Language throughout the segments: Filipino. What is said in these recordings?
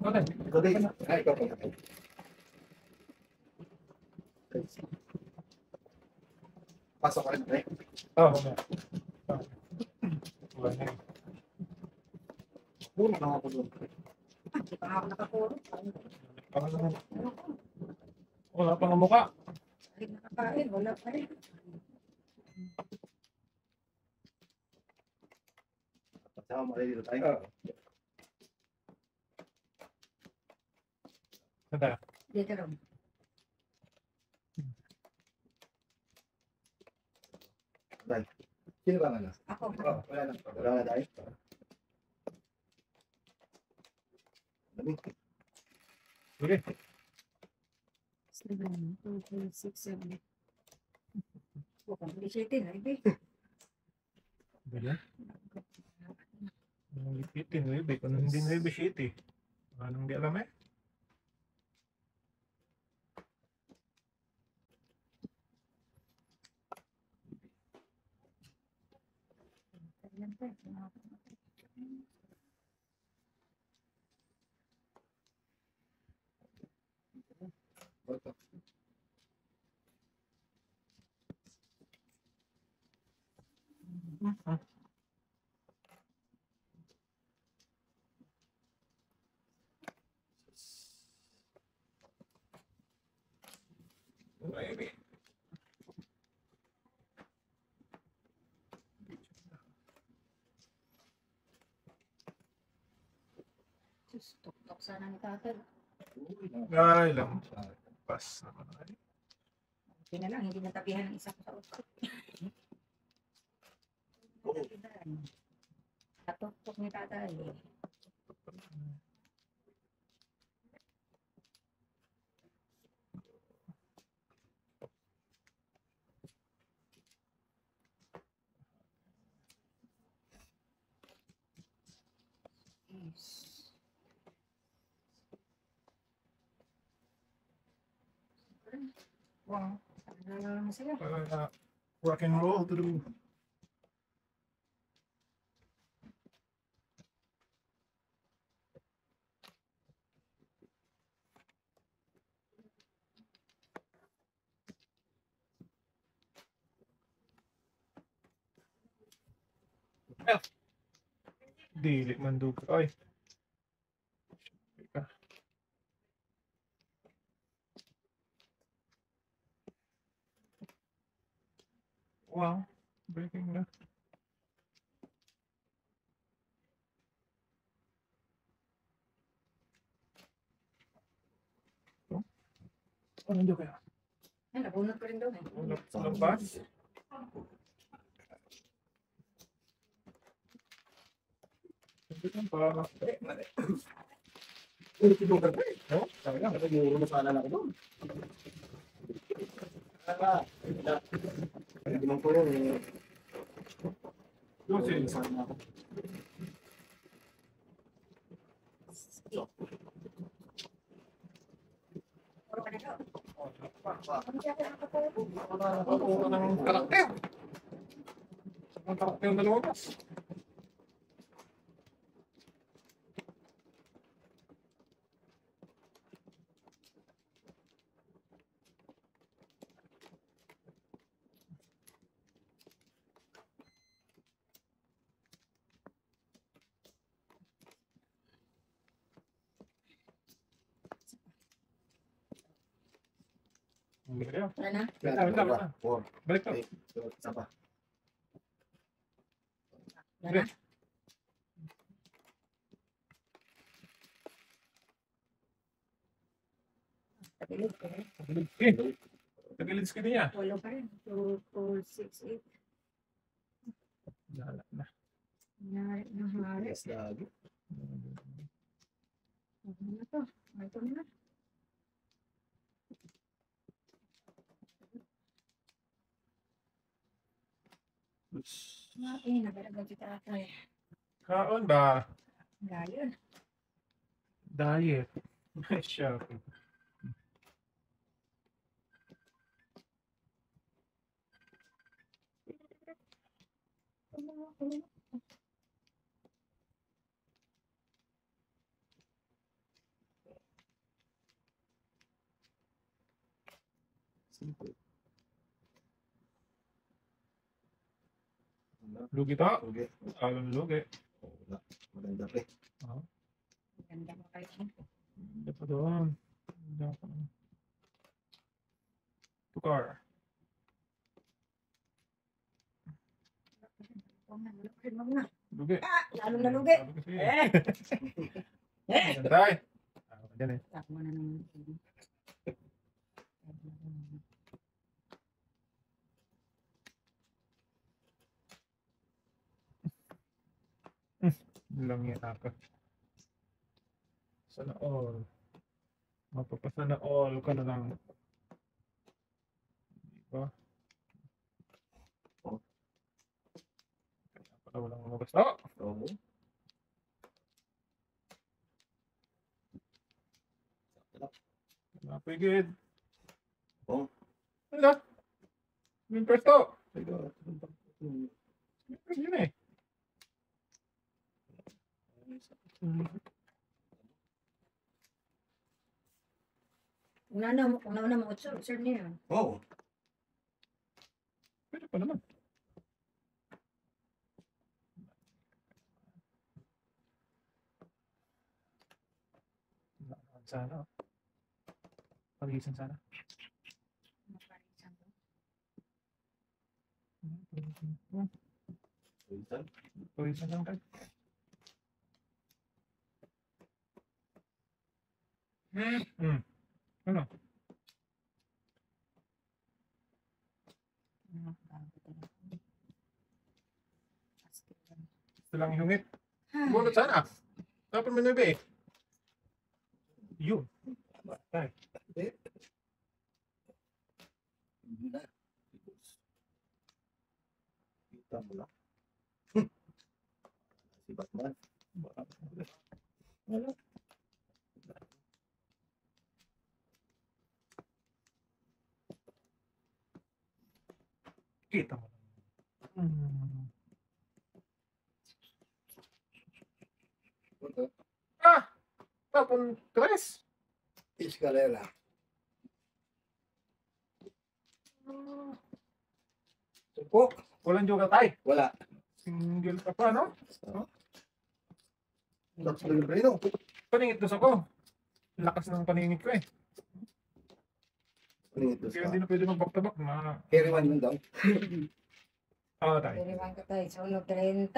Okay. Ikaw din. Ay, ikaw pa. Pasok ka rin, pre. Oo, wala. Wala na yun. Puro na ako doon. Hindi pa ako nakapuro. Wala pang mukha. Hindi nakakain, wala pa rin. Sama mo rin dito tayo. Sanda. Dito rin. Sino ba nga? Ako. Oh, wala na. Wala na tayo. Dami. Sige. 7, 2, 3, 6, 7. Bukang bisitin, ay di. Bila. Ang lipitin, Nuebe. Kung hindi Nuebe City. Anong di alam eh? Nuebe. Tok-tok sana ni tatay. Ay lang. Pas naman. Hindi na lang, hindi natabihan ng isang sa utot. Katok-tok ni tatay. Wow. Masaya. Rock and roll to do. Dili man dug. Ay. Wow. Breaking na. Ano kaya? Ay, nabunot ko rin daw eh. Labas? Para Puro tinugan pa eh. no? Sayang, nagmuro na sana ako doon. Hindi man po yun eh. Yung sin. Sana ako. Puro ka na daw. Pa. Hindi ako nakapuro. Nakapuro ng karakter. Ang karakter na lumabas. Wala na? Wala. Four. Balik ka. Eight. Isa pa. Wala na? Tagilid ko rin. Tagilid skin niya. Walo pa rin. 2, 4, 6, 8. Wala na. Nangyari na hari. Yes, lagi. Ano na to? Ito na. Ay, nagalagal si tatay. Kaon ba? Gayon. Diet. Siya. Lugi to. Okay. Alam lugi. Wala. Maganda pre. Ganda mo kayo. Hindi pa doon. Hindi pa. Tukar. Lugi. Lalo na lugi. Sabi kasi. Gantay. Diyan eh. Takmo na naman. Lang yan ako. Sana all. Mapapasana all ka na lang. Diba? Oh. Kaya pala walang lumabas. Oh! Oo. Napigid. Oh. Wala. Yung first to. Ito. Yun eh. Una mo, observe niyo. Oo. Pwede pa naman. Sana. Pagisan sana. Pagisan lang tayo. Ano? Ito lang yung hungit. Bunot sana. Dapat mo na ba eh. Yun. Tay. Hindi na. Kita mo lang. Si Batman. Ano? Kita mo. Ah! Tapon tres. Escalera. Supo. Walang joke tay. Wala. Single ka pa, no? Tapos ko yung preno. Paningit dos ako. Lakas ng paningit ko eh. Paningit Kaya hindi na pwede mag-back-to-back na... Carry one yun daw. Oo, tay. Piliwan ka tayo. Sa 1.30.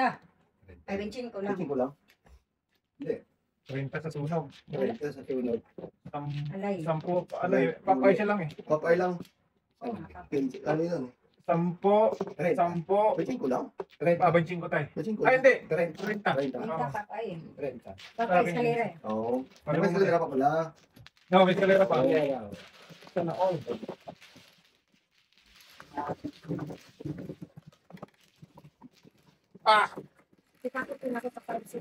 Ay, 25 lang. Tingin ko lang. Hindi. 30 sa sunog. Ito sa tunog. Alay. 10, ano eh, papay siya lang eh. Papay lang. Oh, Ano yun? 10, 10, Tingin ko lang. abanchin ko tay. Tingin ko. Ay, hindi. 30. 30. 30. Kita pa pa eh. 30. Papay eskalera eh. Oo. Ano ba escalera pa pala? No, may kalera pa. Sana all. Ah! Kita ko pinakita pa rin siya.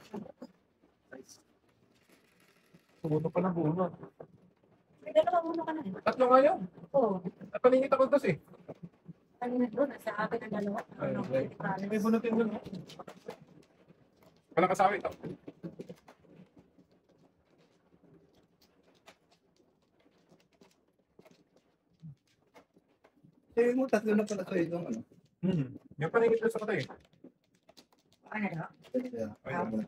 Tumuto pa ng bunot. May dalawang uno ka na eh. Tatlo nga yun. Oo. At paningit ako dos eh. Kanina doon, sa akin ang dalawa. Ano, May bunutin dun. Walang kasawi ito. Eh, mo tatlo na pala sa itong ano. Yung paningit doon sa katay. Ano daw? Kaya, ayun mo na.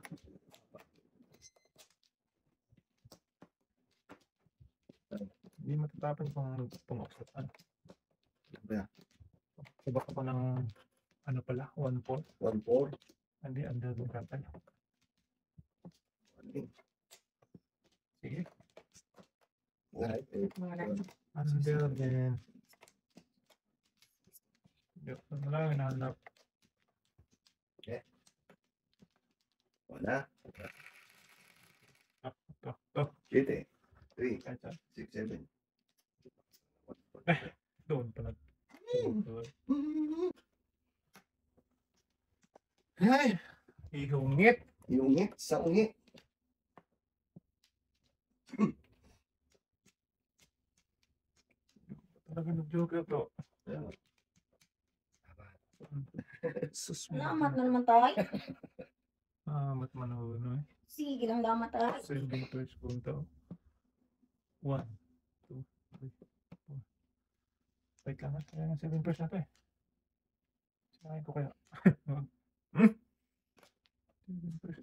Hindi matatapon kung pumoksa. Ano? Kaya, Iba ka pa ng ano pala, 1-4. 1-4. Hindi, under yung katay. Sige. Alright. Mga lang. Under din. Diyos na lang, hinahanap. Wala. Ito. 7. 3. Kahit saan. 6, 7. Doon pala. Ay! Ihungit. Iungit. Sa ungit. Talaga nag-joke to. Sus mo. Lamat na naman tayo. Mat manuno eh. Sige lang damat tayo. Saving first punto. 1, 2, 3, 4. Wait lang. Kaya ng 7% na to eh. Sinakin ko kaya. Hmm? 7%.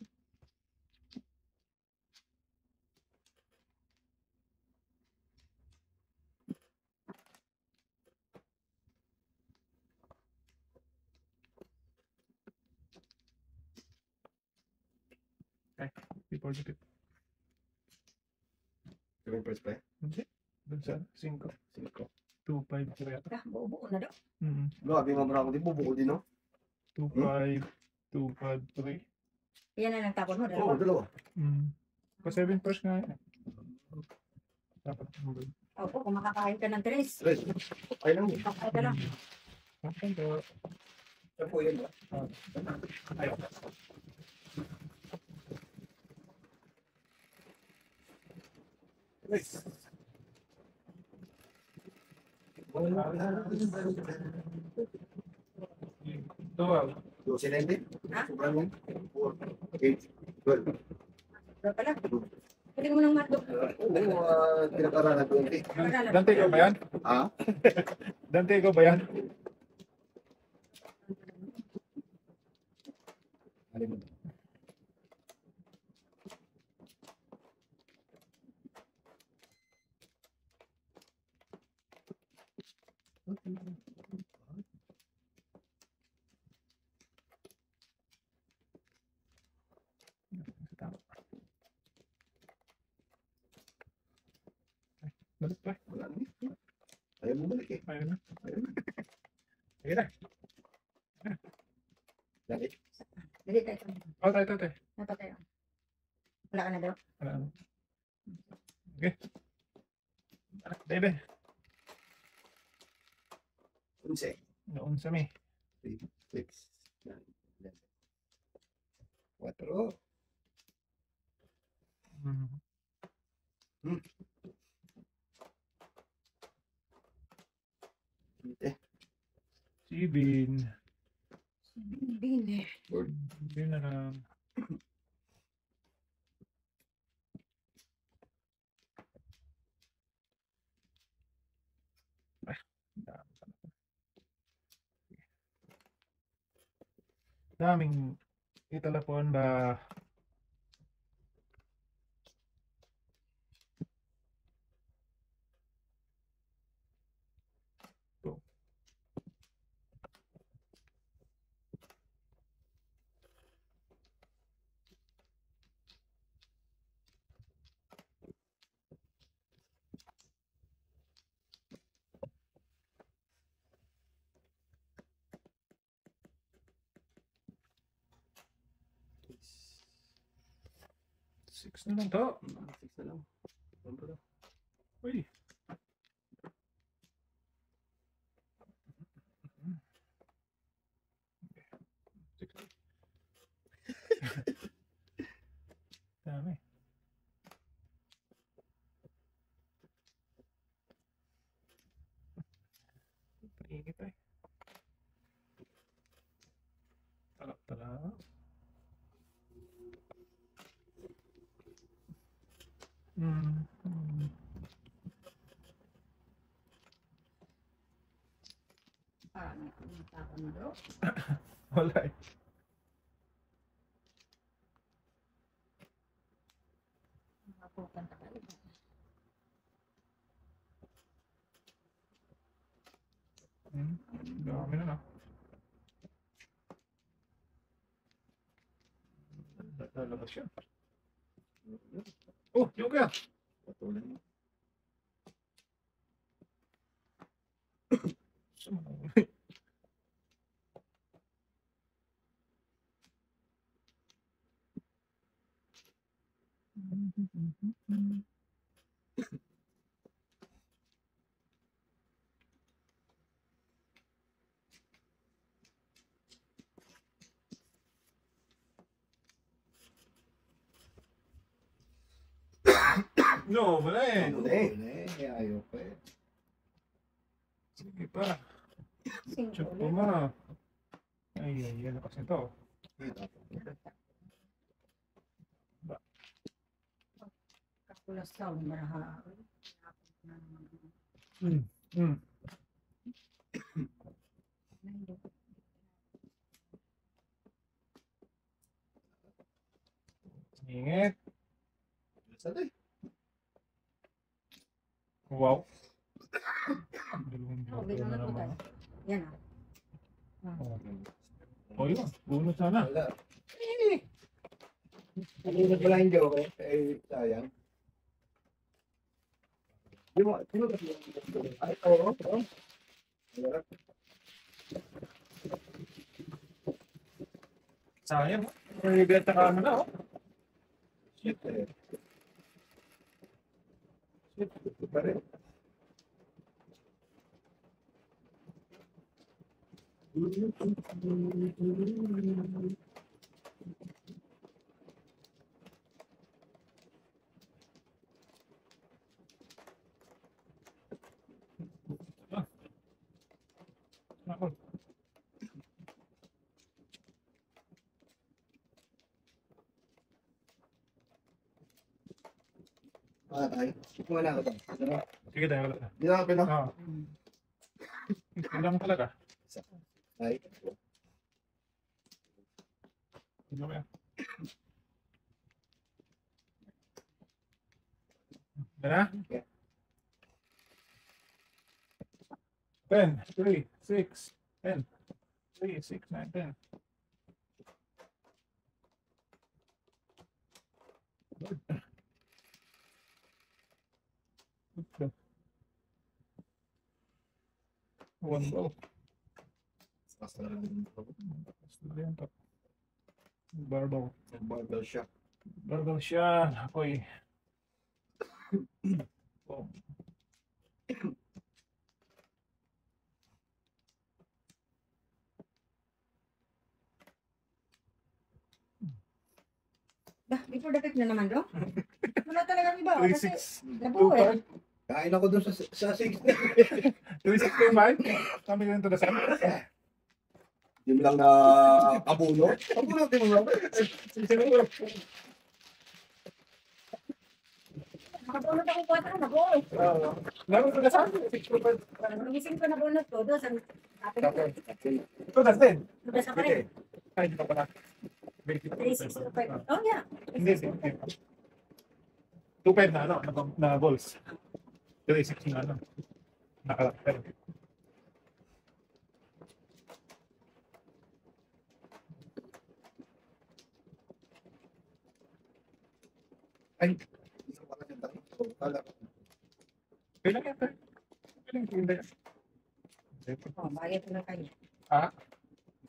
Okay. Before the tip. 7% pa eh. Hindi. Doon sa 5. 5. 2.5 kaya. Ah, buo-buo na daw. Grabe nga bravo din. Bubukol din, no? 2.5. 2.5. 3. Yan na lang tapon mo, Oo, dalawa. Hmm. Pa 7% nga yun. Dapat. Opo, kung makakain ka ng 3, Tres. Ay lang. kakain ka lang. Okay, so, Yan po yun ba? ayaw. Tres. Dual. 12 Ha? Sobrang yan. 4, 8, 12. Dalawa pala. Pwede mo ng matdog. Oo, pinag-aralan ko yun. Dante ko ba yan? Ha? Dante ko ba yan? Alin mo? Balik pa. Wala naman. Ayaw mo balik eh. Ayaw na. Ayaw na. Sige na. Lagi. Dali tayo. Oh, tayo. Dapat tayo. Wala ka na daw. Wala na. Okay. Bebe. Unse. Noon sa may. 6, 9, 4. Sibin. Bine. Sibin na lang. Daming itelepon ba? Six na lang to. 6 na lang. Ano pa daw? Uy. Six. Dami. Painit eh. Tala. Parang tapon mo daw. Wala eh. Makapukan ka talaga. Dami na na. Lalabas siya. Oh, yung kaya. Patulan mo. No, wala eh. Ano na eh? Ayaw pa eh. Sige pa. Check Single po mo. Ay, lakas nito. Kapulas daw. Maraha. Sanay. Wow. Oh, binunod mo tayo. Yan ah. Oh, yun. Bunot sana. Wala. Hindi pala yung joke eh. Eh, sayang. Sino kasi yung ay, oo. Wala. Sayang. May benta ka mo na, oh. Shit eh. Shit, ito pa rin. Ako. Ah, ay. Wala ako doon. Sige tayo. Di na ako pino. Ah. Kailangan talaga. Ay. Ano ba yan? Tara? 10, 3, 6, 10. 3, 6, 9, 10. Good. Good. One ball. Barbell. Barbell shop. Barbell siya. Ako'y... Oh. Dah, before the pick na naman do. Wala talagang iba. 3, Kasi 6, nabuhay. 2, 5. Kain ako doon sa 6. 3, 6, 2, 5. Kami rin to the sun. Di mo lang na abuno. Abuno, di mo lang. Nakabunod ako 4 na boy. Laro to the sun. 6, 2, 5. Nagising ko na bunod ko doon sa atin. To the sun. Doon sa parin. Ay, di pa pala. 365. Oh yeah. Hindi, hindi. 2-5 na, ano, na balls. 3-6 na, ano. Naka-pero. Ay, isang pala yung tanong. Kala ko. Kailan yan, pre? Kailan hindi. Oh, bayad ko na kayo. Ah,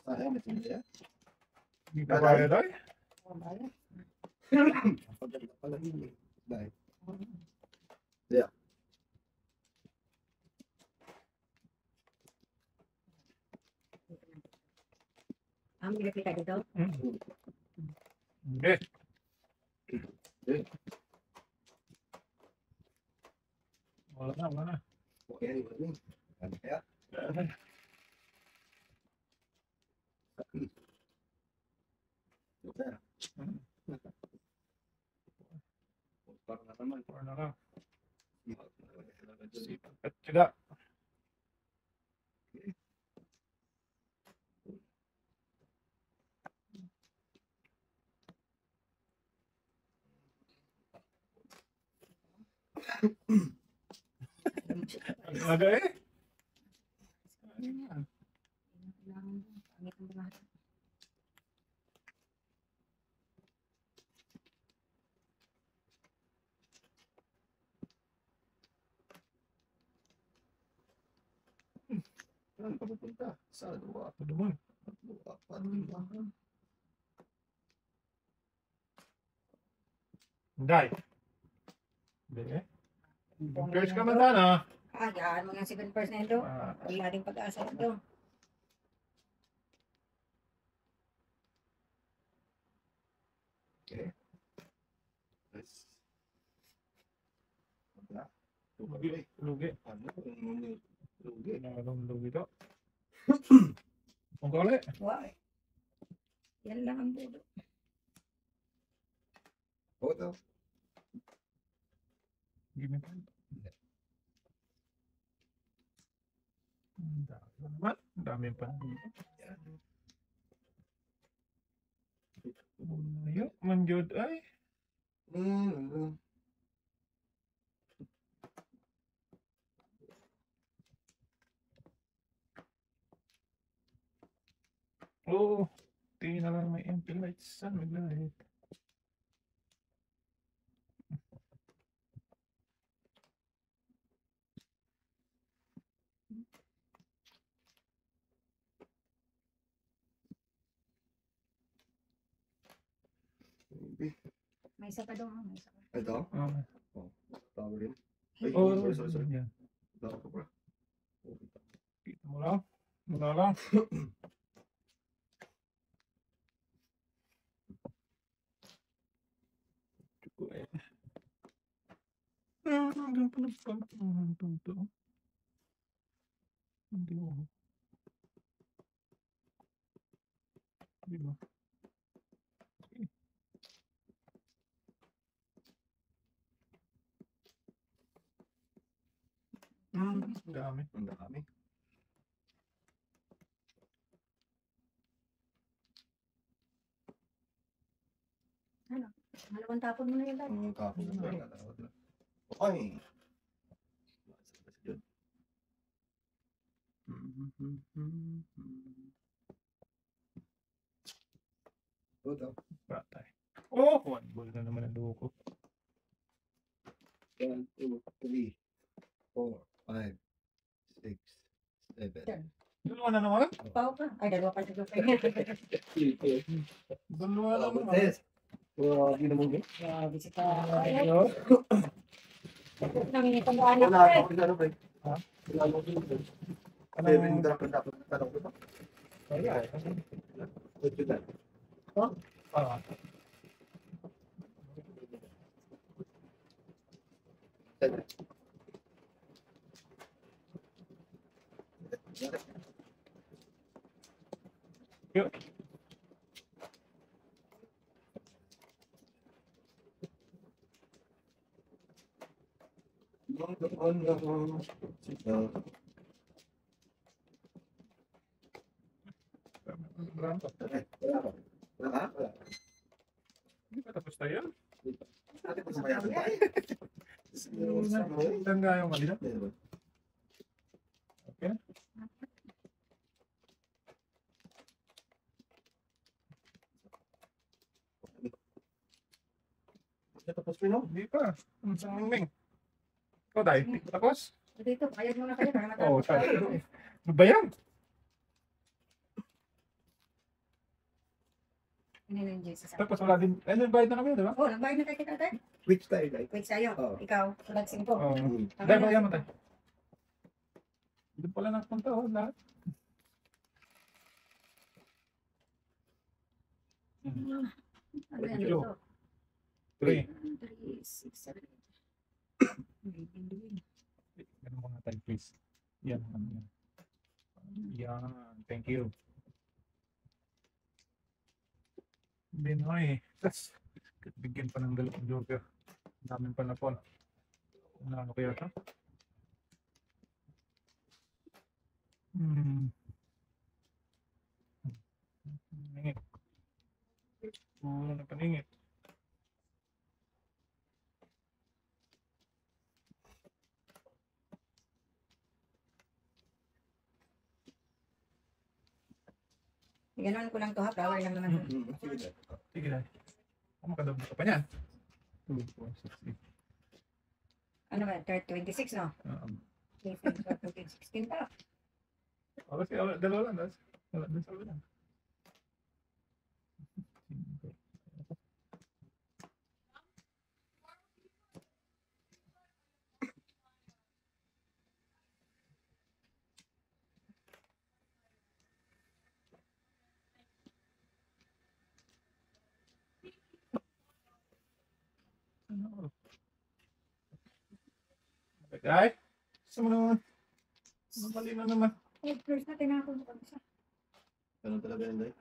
Sayang, may sinaya. hindi pa kaya doy? Oh, bayad. Pagdating pala yun eh. Dahil. Ang bilip ka dito. Hindi. Wala na, wala na. Okay, wala. Ano kaya? Kaya. Parang na naman. Or na lang. Sipag at tiyaga. Ang aga eh. Ayun yan. Saan ka pupunta? Sa luwa. Ito naman. Luwa pa rin. Hindi. Hindi eh. First ka man sana. Yan mo yung 7% do. Wala ding pag-asa do. Okay. Nice. Wala. Lugi. Lugi. Ano? Lugi. Anong lugi to? Ang kali. Wow. Yan lang ang budo. Oo daw. Give me time. Ang dami naman. Ang dami pa. Yan. Ayun, manjod ay. Oo. Tingin na lang may MP lights. Saan may light? May isa pa daw. May isa pa. Ito? Ah. Tawag rin. Ay, Oh, sorry. yan. Tawag ko, bro. Kita mo lang. Wala lang. Hanggang panagpapang to. Hindi mo. Di ba? Ang dami. Ang dami. Ano? Malawang tapon mo na yun, Dad. Ang kapon ng bata. Okay. Ito. Batay. Oh! One ball na naman ang loko. 1, 2, 3, 4, 5, 6, 7. Dalawa na naman? Pao ka. Ay, dalawa pa siya. Dalawa na naman. Test. Hindi naman yun. Grabe si Ano? Nanginitandaan Wala ako eh. ako ano ba? Ha? Wala ako yun. Ano? Seven dapat tanong ko ba? Ay. Ito na. Ah. Yun. Wala Wala. Hindi pa tapos tayo? Ate ko sumaya ko. Ilan nga yung kanina? Okay. Tapos mo no? Hindi pa. Ang isang mingming. Ikaw dahil, hindi pa tapos? Dito, payag muna kayo para Oo, matapos. tayo. Ano ba yan? Ano yung Jesus? Tapos wala din. Ano, bayad na kami, di ba? Oh, nagbayad na tayo kita, Dad. Which tayo guys? Wait sa'yo. Oo. Ikaw, sulat 5. Oo. Dahil bayad mo tayo. Doon pala nagpunta, oh, lahat. Ano yan Ito. dito? 3. 3, 6, 7. Ganun mga tayo, please. Yan. Yan. Yan. Thank you. Hindi na eh. Tapos, bigyan pa ng dalawang joker. Ang daming panapon. Ano kaya ito? Paningit. Puro na paningit. Ganoon ko lang to ha, flower lang naman. Sige na. Makadabot ka pa niyan. 2, 4, 6, 8. Ano ba, 26 no? 16 pa. Kasi dalawa lang. Wala din sa ulan. Ay, gusto mo naman. Mabali na naman. Eh, first na tinapon ko isa. Ganun talaga yun guys.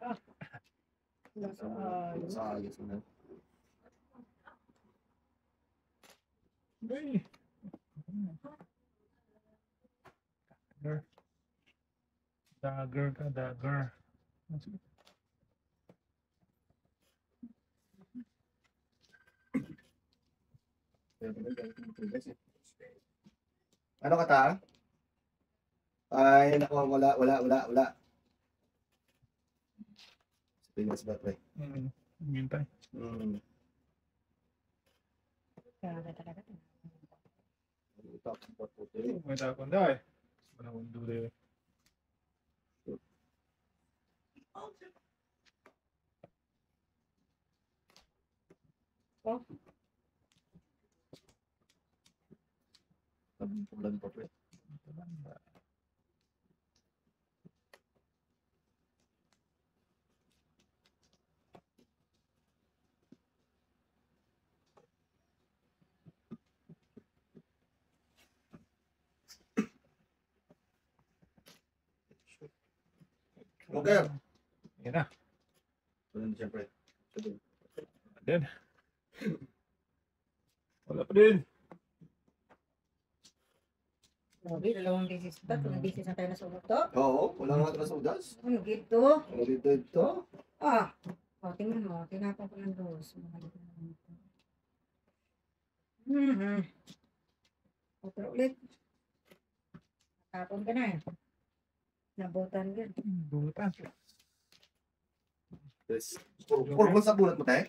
Sa ayos na. Ay. Dagger ka, dagger. Ano ka ta? Ay, naku, wala. Pinas ba, pre? Hintay. Talaga, talaga. Tapos, puti. May tapon dahil. Manawang duli. Bulan pa, pre. Okay. Yan na. Bulan siya, pre. Din. Wala pa din. Grabe, dalawang beses ba? Tatlong beses na tayo nasunog to. Oo, wala nga atas udas. Ano gito? Ano dito ito? Ah! O, tingnan mo. Tinapon ko ng dos. Otro ulit. Tapon ka na eh. Nabutan ka. Butan. Yes. Purple sa bulat mo, tayo?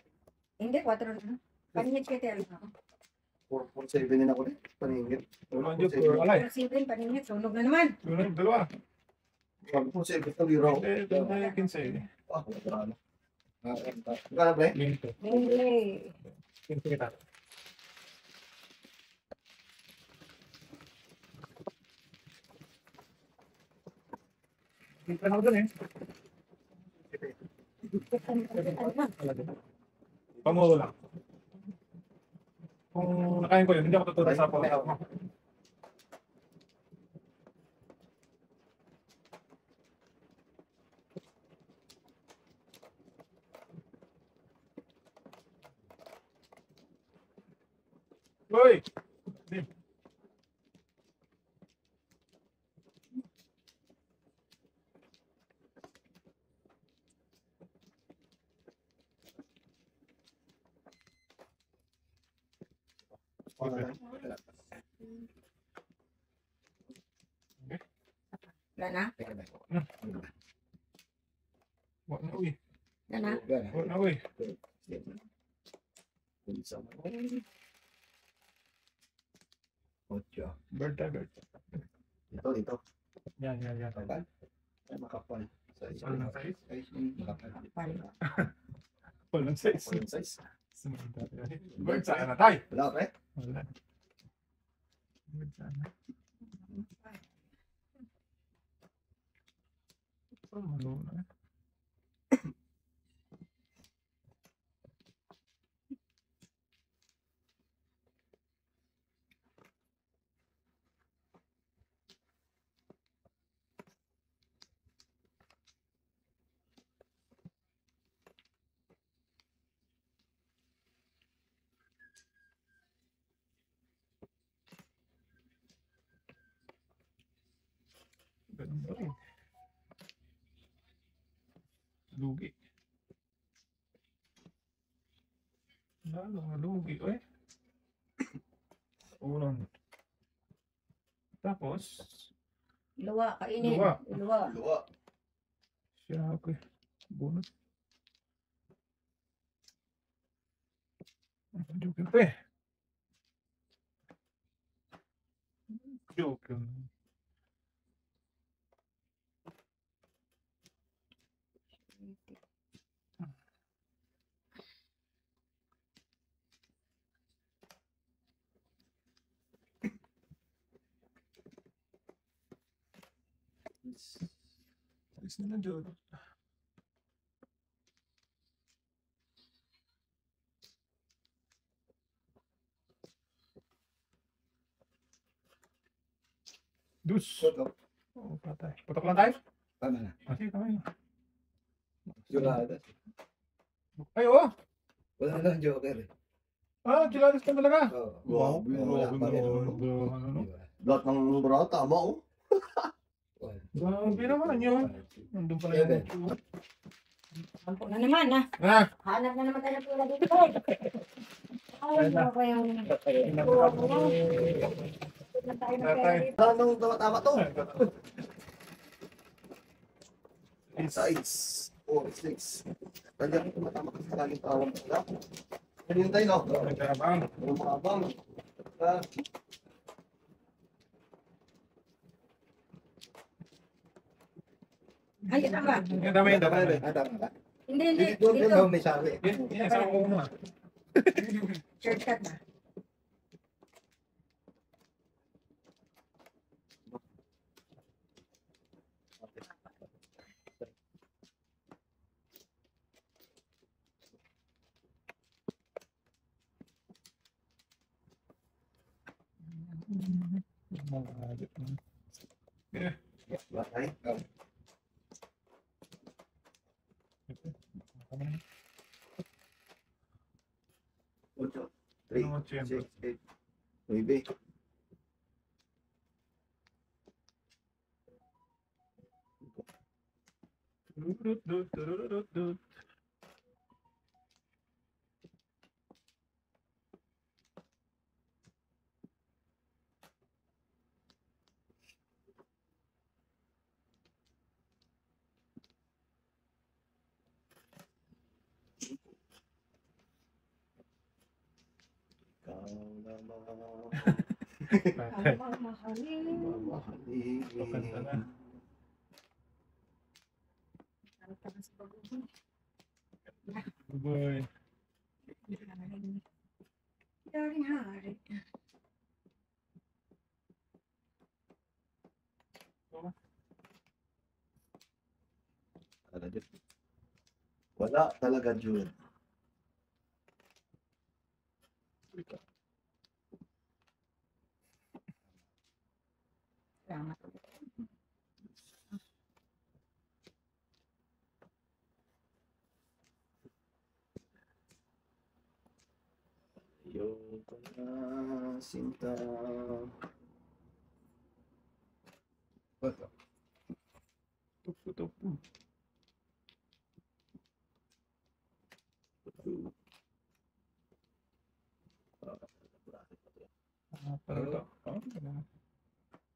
Hindi, 4 na. Paningit ka tayo. 4.7 din ako din. Paningit. Wala dyan po. Wala eh. 7, paningit. Sunog na naman. Yun ang dalawa. 4.7 ito, liro. Hindi, doon na yung 15 eh. Ah, wala na. Magkano, pre? Linto. Hindi. 15 kita. Hindi pa na ako dun eh. Wala din. Pamulo lang. Kung nakain ko yun, hindi ako tutuloy sa pangalaw mo. Uy! Wala na? Wala na uy. Wala na? Wala na uy. Ocho. Bird tayo, bird. Dito. Yan. Ay, makapal. Size. Ano ng size? Size, makapal. Pali. Walang size. Walang size. Bird sana tayo. Wala, pre? Wala. Bird sana. Oh, malo na. Ganun ba rin? Lugi. Lalo nga lugi. Uy. Unang. Tapos, Luwa, kainin. Luwa. Luwa. Luwa. siya ako eh. Bunot. Joke yun pa eh. Joke yun. Alis na lang dyan. Dus. Oh, patay. Putok lang tayo? Tama na. Sige, kamay. Jurado. Ay, oo. Wala lang joker eh. Ah, chiladas ka talaga. Wow. Wala pa rin. Lahat ng bra, tama oh. Grabe naman yun. Nandun pala yung Sampo na naman, ha? Ah! Hanap na naman tayo ng pula dito. Ay, ano ba yung... Na tayo ng pera dito. Tama to. Size. 4, 6. Kanya ko tumatama kasi laging tawag na. Ganyan tayo, no? Nagkarabang. Umabang. Ah, Ay, ito ba? Ang dami yung dami. Hindi, hindi. doon Dito. daw may sabi. Yan, sa ko muna. Shortcut na. Bakay. 8, 3, 6, 8, 9. Ikaw naman. Ang mahalin. Mamahalin. Kanta na. Kanta na sa baguhin. Boy. Daring hari. Wala talaga, June. Salamat. Yung na sinta. Tupo, tupo. Pero ito.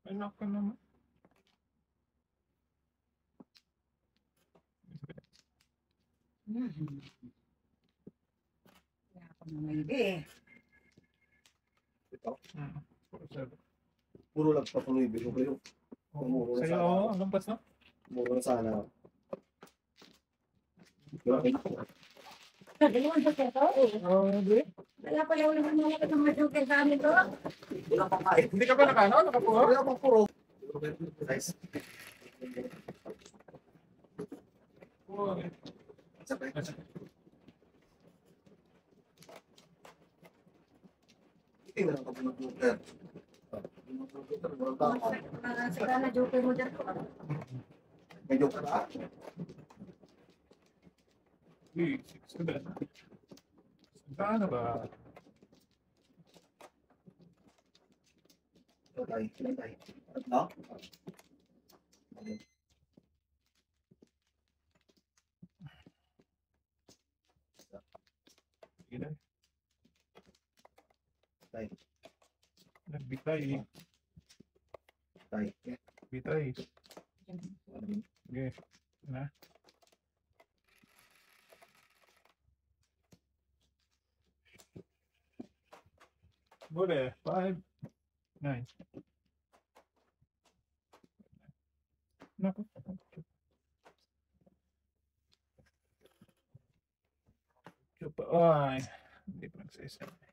Ay, naka naman. Kaya ako namaybe. Ito, Hmm. puro lang patuloy. Bigo kayo. Sa'yo, oo. Ang lampas na. Muro na sana. Dalawang joker to? Oo, hindi. Wala pala ulit ng mga joker sa amin to. Wala pa kain. Hindi ka ba nakano? Nakapuro? Wala pa puro. Nice. Oo. Sabay. Tingnan lang pag mag-joker. Saka na joker mo dyan. May joker ka? 3, 6, 7. Saan ba? Patay. Patay. Tatlo? Sige na. Patay. Nagbitay. Patay. Bitay. Sige. Na. Bole. 5, 9. Naku. Chupa. Ay. Hindi pa nagsasabi.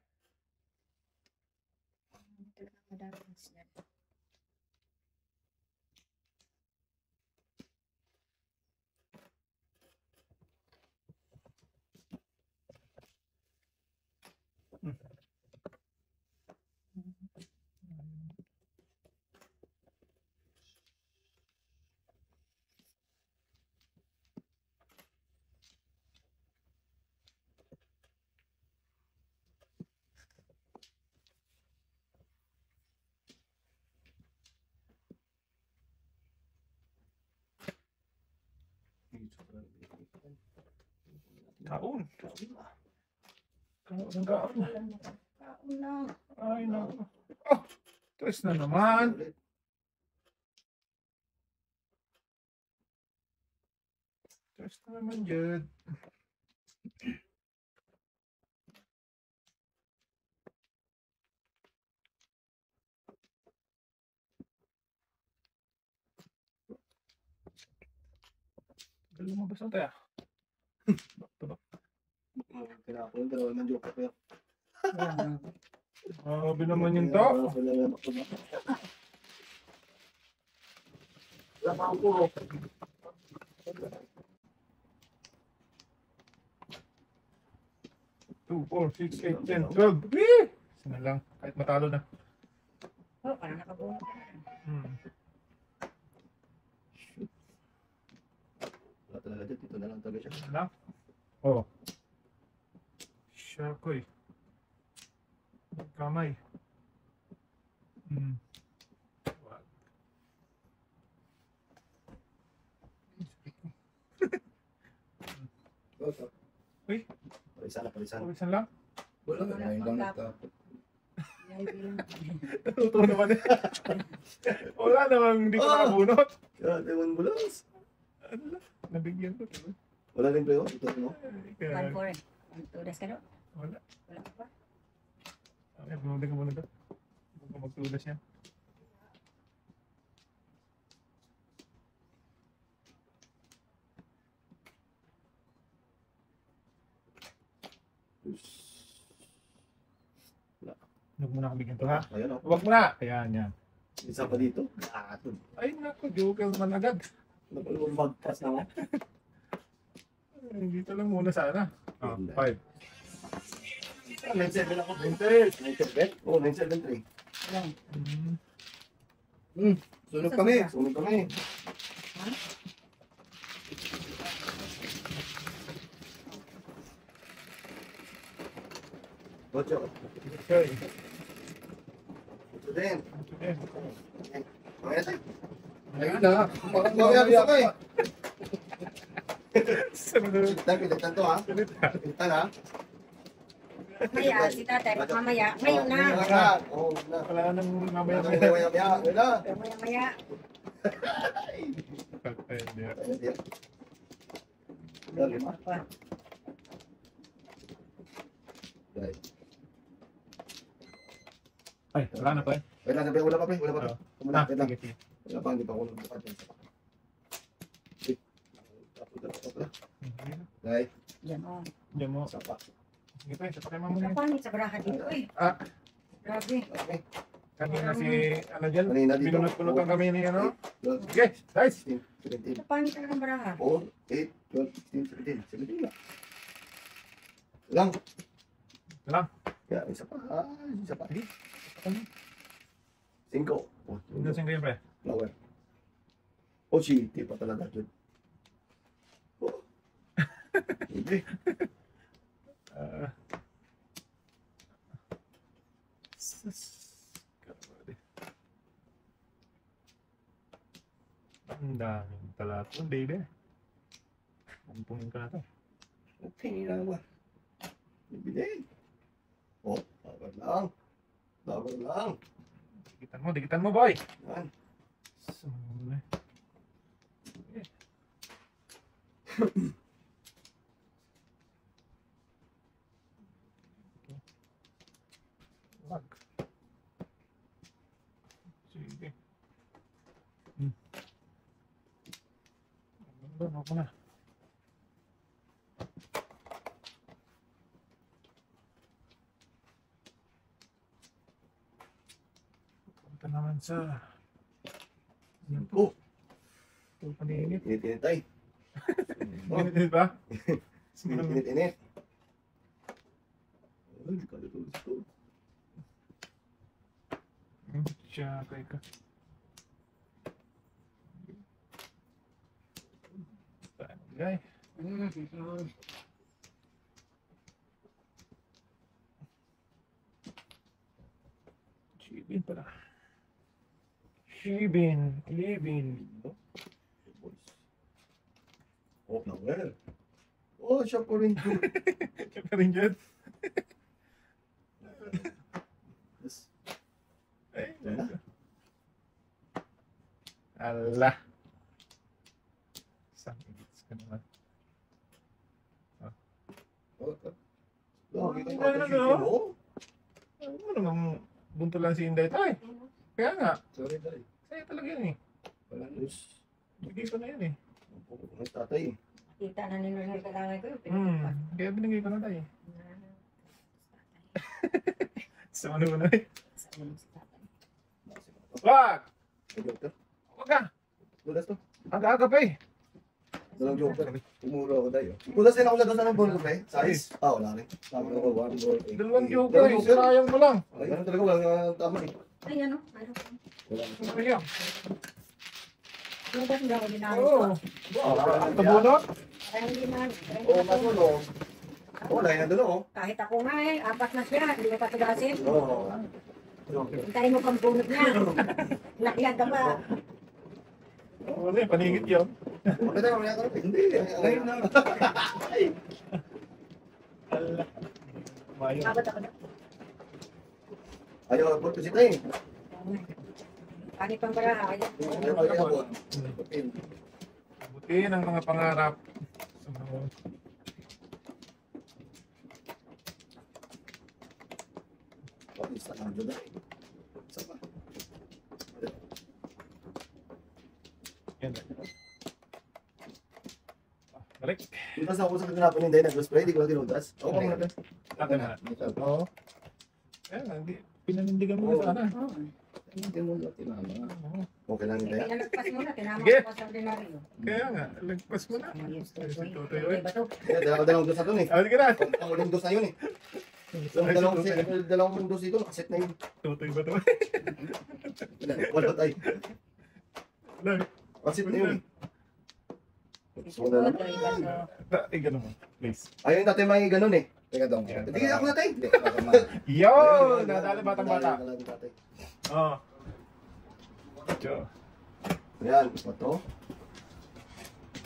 Kaon. Kaon. Kaon. Ay, naku. Oh, tres na naman. Basta naman yun. Lumabas na tayo. Back to back. Tinapon, dalawa naman joke ko. Grabe naman yung to. Wala pa ako. 2, 4, 6, 8, 10, 12. Wee! Isa na lang. Kahit matalo na. Oh, parang nakabunot. Hmm. Wala talaga dyan. Dito na lang talaga siya. Isa na lang. Oh. Siya ko eh. Kamay. Hmm. Wag. Uy. Parisan na, parisan. Pawisan lang. Wala na, ngayon lang nagtapon. Totoo naman eh. Wala namang hindi ko nakabunot. Kaya, Demon Bulas. Ala, nabigyan ko. Diba? Wala rin playo. Ito, no? One for it. One, two, das ka no? Wala. Wala ka pa? Okay, bumuli ka muna doon. Huwag ka magtulas yan. Huwag mo na kabigyan to ha. Ayan, o. Huwag mo na. Ayan, yan. Isa pa dito. Ito. Ay naku, joker man agad. Napalawang magpas na nga. Ay, dito lang muna sana. 5. 9-7 ako. 9-7? Oo, 9-7-3. Ayan. Sunog kami. Sunog kami. Ocho. Okay. Ocho din. Okay. Mamaya tayo. Ayun na. Mamaya gusto ko eh. Sunod. Pilitan to ha. Pilitan ha. Mamaya, si tatay, baka mamaya. Ngayon na. Oo, na. Wala nang mamaya Mamaya, mamaya, mamaya. Wala. Mamaya. Hindi. Dali. Apa? Ay, wala na pa eh. Wala na, wala pa pre. Wala pa. Wala pa. Sige, sige. Wala pa, hindi pa ako nagbukat yan. Dahil, Yan o. Diyan mo. isa pa. Sige pa, sa pakay mo muna. Kapangit sa baraha dito eh. Ah, Grabe. Okay. kanina si, ano dyan? Kanina dito. Binunot-bunutan kami ni ano? 12, Sige, nice. 16, 17, Kapangit talaga ng baraha. 4, 8, 12, 16, 17. 17 na. Lang. Lang. Kaya, isa pa. Isa pa. 5. Hanggang 5 yun, pre. Flower. Oh, shitty pa talaga dyan. Oh. Hindi. Ang daming talatong, baby. Pumpungin ka na to. Okay na ba? Bibili. Oh, dapat lang. Dapat lang. Dikitan mo, boy. Yan. Sumuli. Wag. Sige. Doon ako na. Punta naman sa... Yan po. Ito paninit. Init-init tayo. Init ba? Init-init. Ay, kalitulis to. Siya, kay ka. Bagay. Shibin pala. Shibin. Libin. Oh, Noel. Oh, siya po rin dyan. Siya pa rin dyan. Yes. Ay, Wala. ala. Isang minutes ka naman. naman ano, no? Ano namang bunto lang si Inday tayo. Kaya nga, Sorry, tayo. sa'yo talaga yun eh. Wala news. Bigay ko na yun eh. May tatay. Kita na nila ng kailangan ko yung Kaya binigay ko na tayo. Sa ano mo na eh. Wag! Joker. Wag ka! Dulas to. Aga-aga pa eh. Dalang joker. Umuro ako tayo. Dulas din ako sa dosa ng ball ko, pre. Size? Wala rin. Tama ako, 1 ball. Dalawang joker eh. Sayang mo lang. Ay, ganun talaga, wala tama eh. Ay, ano? Ano? Wala. Ano yan? Ano ba hindi ako ginamit Oo. ko? Tabunot? Kaya hindi na. Oo, matulog. Oo, lahi na doon ako. Kahit ako nga eh, apat na siya, hindi ko patigasin. Oo. Hintayin mo pang bunot niya. Lakihan ka pa. Wala eh, paningit yun. Bakit tayo mamaya ka? Hindi. Ngayon na. Mayo. Abot ako na. Ayaw, abot ko si tayo. Panit pang para. Ayaw, abot. Butiin ang mga pangarap. Sa mga... Isa lang dyan eh. Isa pa. Yan. Balik. Pintas ako sa kaganapan hindi nag-spray, di ko na tinuntas. Ako pa muna. Atin na. Oo. Kaya nga, pinanindigan mo na sana. Hindi mo na tinama. Oo. Okay lang yun tayo. Pinalagpas mo na, tinama Sige. ko sa ordinaryo. Kaya nga, lagpas mo na. Ayos, Ay, si Totoy, Totoy oy. ba to? Kaya dalawang dos na doon eh. Awali ka na. Ang uling dos na yun eh. Yung dalawang dos dito, nakaset na yun. Totoy ba to? Wala tayo. Lang. Nakaset na yun eh. So, na lang. Totoy ba to? Ay, ganun mo. Please. Ayaw natin may ganun eh. Teka dong. Hindi ako na tayo. Hindi, baka ma... Yo! Nadali batang bata. Oo. Yo. Ayan, ito.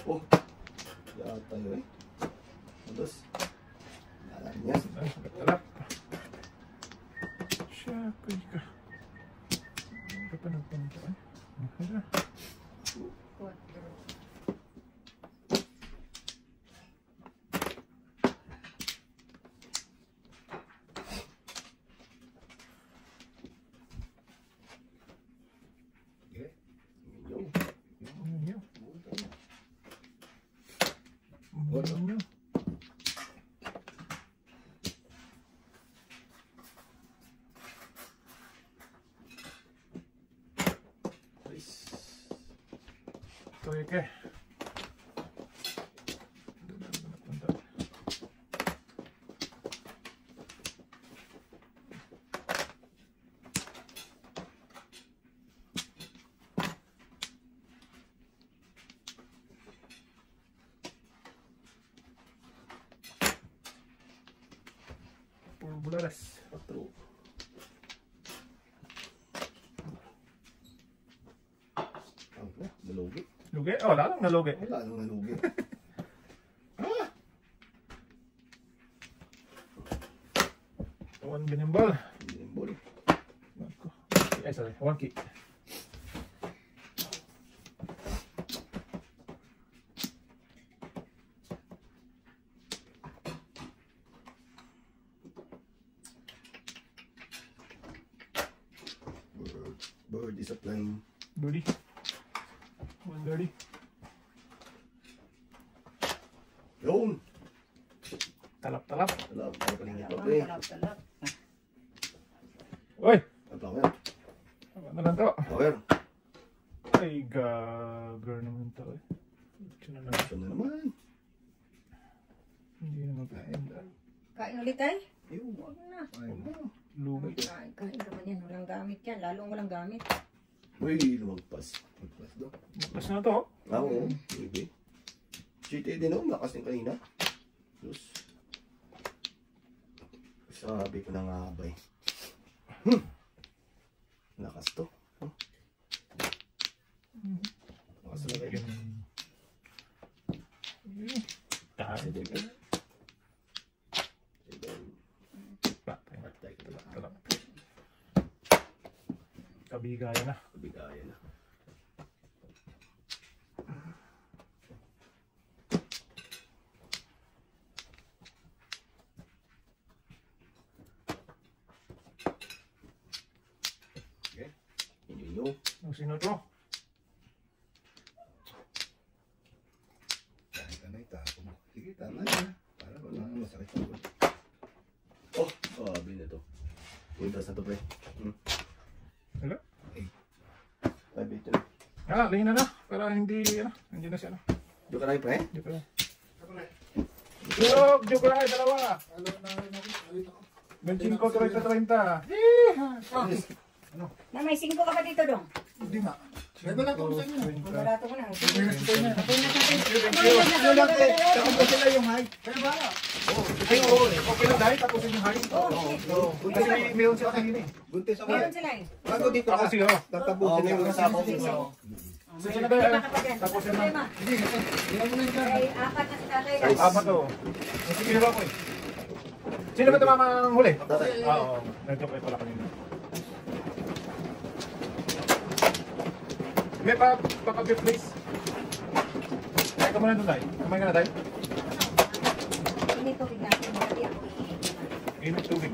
Oh. Yan tayo eh. Dos. Alam niya. Tarap. Siya, kuy ka. Ano pa nagpunta eh? Hala. Ano yun? Ano yun? Tuloy ka. Bularas. Patro. Ano? Nalugi? Lugi? Oh, wala lang nalugi. Wala nang nalugi. One binimbal. Binimbol. Ay, sorry. One key. Bird is applying. Birdie. One birdie. Yun! Talap-talap. Wala, wala pa rin ito. Talap-talap. Uy! Power. Ano lang to? Power. Ay, gagar naman to eh. Ito na lang. Action na naman. Hindi na magkain. Kain ulit tayo? Ayun. Huwag na. Lugi. Kain ka man yan, walang gamit yan. Lalong walang gamit. Uy, lumagpas. Lumagpas daw. Bukas na to. Ah, oo. Maybe. Cheated din ako. Lakas din kanina. Diyos. Sabi ko na nga abay. Lakas to. Lakas na kayo. Tayo din. Patay ka talaga. Talap. Kabigaya na. Kabigaya na. Hello. Sino to? Kahit ano itapon mo. Sige, tama na. Para wala nang masakit sa ulo. Oh, sabi na to. Puntas na to, pre. Hello? 5-8. Lingin na. Pero hindi na siya. Doon ka na, pre? Joke lang. Joke lang, dalawa. Benching ko, 30-30. Na may 5 ka pa dito dong. Hindi nga. May bala ko sa inyo. Barato ko na. Ano lang eh. Tapos sila yung height. Kaya ba? Ay, oo. Okay lang dahil tapusin yung high. Kasi meron sila kanina eh. Buntis ako. Meron sila eh. Bago dito Ako ka. siya. Tatapusin yung kasama ko. Sige na tayo. Tapos yun na. Hindi. Hindi mo na yung Ay, 4 na si tatay. Apat to. Sige, hero ako eh. Sino ba tumama ang huli? Tatay. Oo. Nag-joke pala kanina. May papag-gift please. Kaya ka muna doon tayo. Kamay ka na tayo. Hindi ko bignatin. Hindi ako. Init tubig.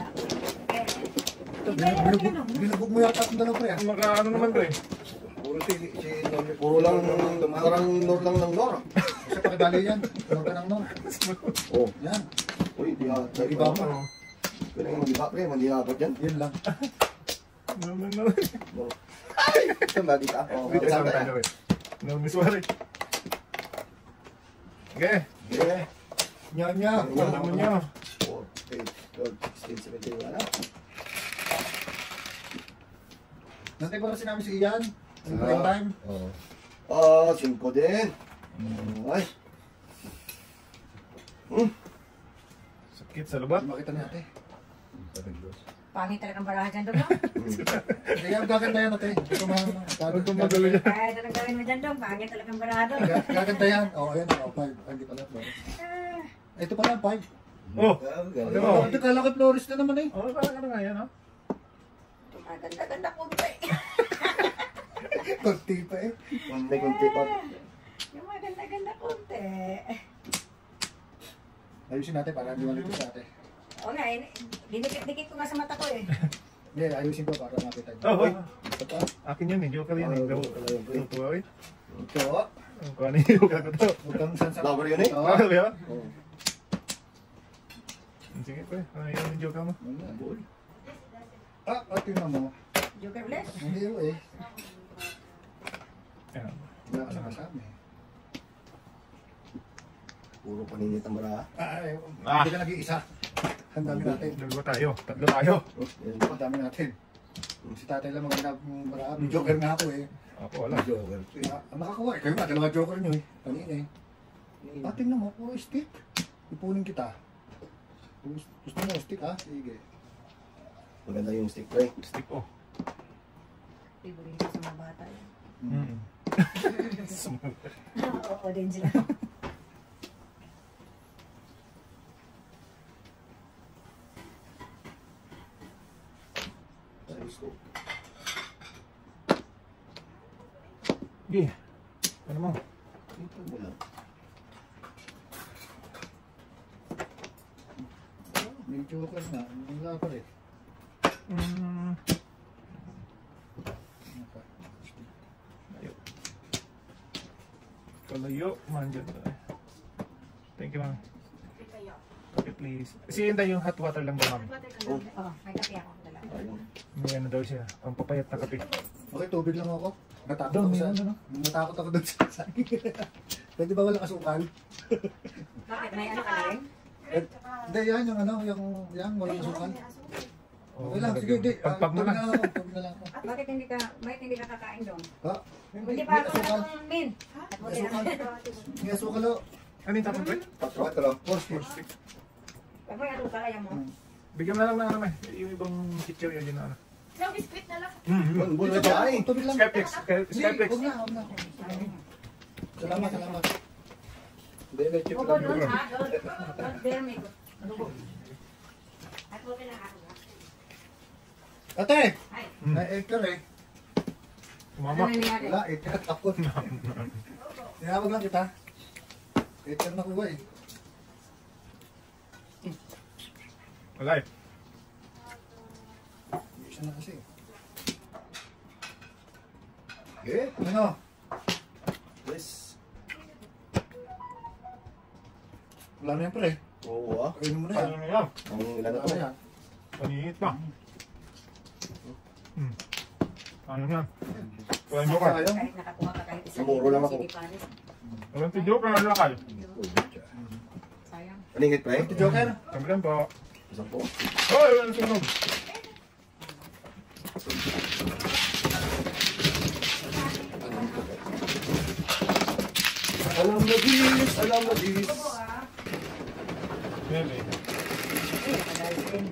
Binubog mo yata akong dalaw pre. Ano naman to eh. Puro lang, parang nor lang ng nor. Kasi pakidali yan. Huwag ka nang nun. Oh. Yan. Uy, di ako. Iba pa. Pwede nga mag-iba, pre. Mandihapot yan. Yan lang. No. Ito, mali ka. Oh, Dito saan sa tayo? tayo eh. No, Miss Wari. Okay. Yeah. Nya. Ano naman nyo? 4, 8, 12, 16, 17, wala. Nantay ko kasi namin si Ian. Ano ba yung time? Oo. 5 din. Ay. Sakit sa lubat. Makita natin. Pangit talagang barahan dyan dong. Kaya ang gaganda yan natin. Huwag kong magalo niya. Kaya talagang gawin mo dyan dong. Pangit talagang barahan dong. Gaganda yan. Oo, ayan. 5. Hindi pala. Ito pala 5. Oh. Oo. Ito kala ko Flores na naman eh. Oh, parang ano nga yan, ha? Ganda-ganda ko ba eh. Kunti pa eh. Kunti pa. Yung mga ganda-ganda konti. Ayusin natin para hindi malito sa atin. Oo nga, dinikit-dikit ko nga sa mata ko eh. Hindi, ayusin ko para makita niyo. Oh, hoy. Ito pa. Akin yan eh. Joker yan eh. Tutuwa eh. Ito. Kung ano yung joker ko to. Huwag kang sansa. Flower yun eh. Oo. Bakal ba? Oo. Sige pa eh. Ano yung joker mo? Tingnan mo. Joker ulit. Hindi yun eh. Ayan. Wala ka nakasama eh. Puro paninit ang bara. Hindi ka nag-iisa. Ang dami natin. Dalawa tayo. Tatlo tayo. Ang dami natin. Si tatay lang maganda ng marami. Joker nga ako eh. Ako wala. Joker. Ang nakakuha eh. Kayo nga, dalawa joker nyo eh. Kanina eh. Tingnan mo, puro stick. Ipunin kita. Gusto mo stick ha? Sige. Maganda yung stick, pre. Stick ko. Favorite ko sa mga bata yun. Oo din sila. Sige. Ano mo? May joker na. Wala pa rin. Layo. Kalayo. Mandiyan to eh. Thank you, ma'am. Okay, please. Kasi yun yung hot water lang daw, ma'am. Oo, may kape ako dala. May ano daw siya. Pampapayat na kape. Okay, tubig lang ako. Natakot Doon, ako sa... ano? Natakot ako doon sa saging. Pwede ba walang asukal? Bakit? May ano ka na rin? Hindi, yan yung ano, yung yan, walang asukal. Oh, Okay lang, sige, hindi. Pagpag mo Tubig na. lang ako, tubig na lang ako. Bakit hindi ka kakain doon? Ha? Hindi pa ako asukal. ng min. May asukal. May asukal o. Ano yung tapon ko eh? 4. Pag may ano ka kaya mo. Bigyan mo na lang na ano eh. Yung ibang picture yun yun na ano. Isang biskuit na lang. Bull na tayo. Tubig lang. Skyflex. Skyflex. Huwag na, huwag na. Salamat, salamat. Hindi, may chip Opo lang. doon ha, doon. Doon, there may go. At huwag na ako. Ate! Ay, Na-anchor eh. ano Mama. nangyari? Wala, anchor ako. Tinawag lang kita. Anchor na kuha eh. Wala eh. Isa na kasi. Okay. Ano? Yes. Wala na yan pre. Oo ah. Kainin mo na yan. Paano na yan? Ang ilan na Wala to? na yan. Paningit pa. Ano yan? Walang joker. Sayang. Kahit nakakuha ka kahit isa. Namuro lang ako. Hindi pares. Walang si joker na lakay. Sayang. Paningit pre? Ito Joker. Kami lang po. Isang po. Hoy, walang sunog. Alam na dis. Alam na dis. Bebe. Ay, nakadali din.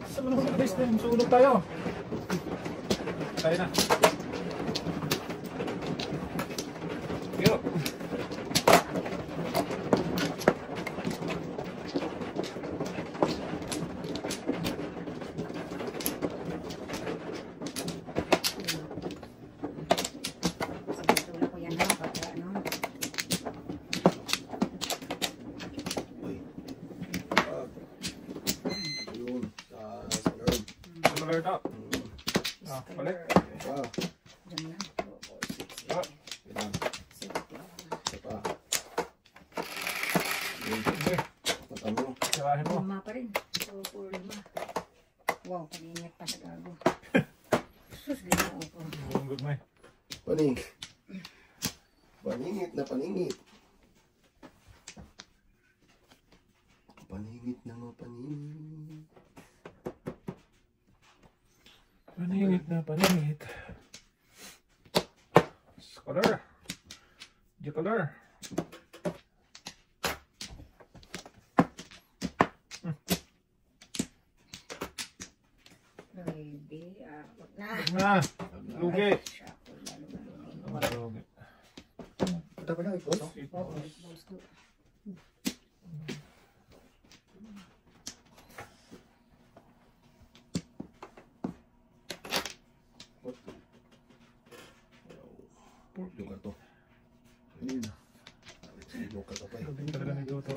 Sunog na best time. Sunog tayo. Tayo na. Yo. Sinutula ko yan, no? Para ano. Uy. Ayun. Sa nerve. Alert up. Ah, balik. Ah. Diyan lang. Ah, Ilan. Isa pa. Ayun. sige. Matamo. Sirahin mo. Lima pa rin. So, 4 lima. Wow, paningat pa sa gago. Sus, ginoo ko. Good may. Paning. Paningit na paningit. Paningit na mapaningit. Paningit na paningit. Scholar. Jocolor. Baby, wag na. Na. Lugi. Shuffle, lalo na lugi. Lugi. Ito pa na ipos. Balls ko. Yung kato. Ayun. Yung kato pa eh. Galing talaga ni Joto.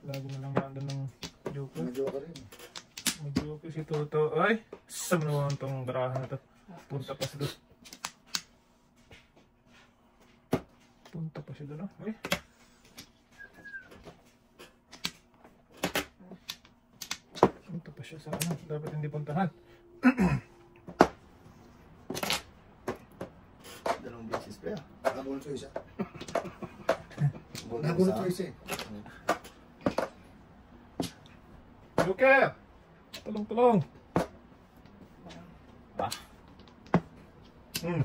Lagi na lang nandun ng Joker. Mga Joker yun. Mag-Joker si Toto. Ay! Saan mo naman itong barahan na ito? Punta pa siya doon. Punta pa siya doon. Ay! Punta pa siya sa ano. Dapat hindi puntahan. Dalawang beses pa yan. Nabulot ko isa. Bunot Nabulot sa- ko isa eh. Joker! Tulong-tulong! Ah!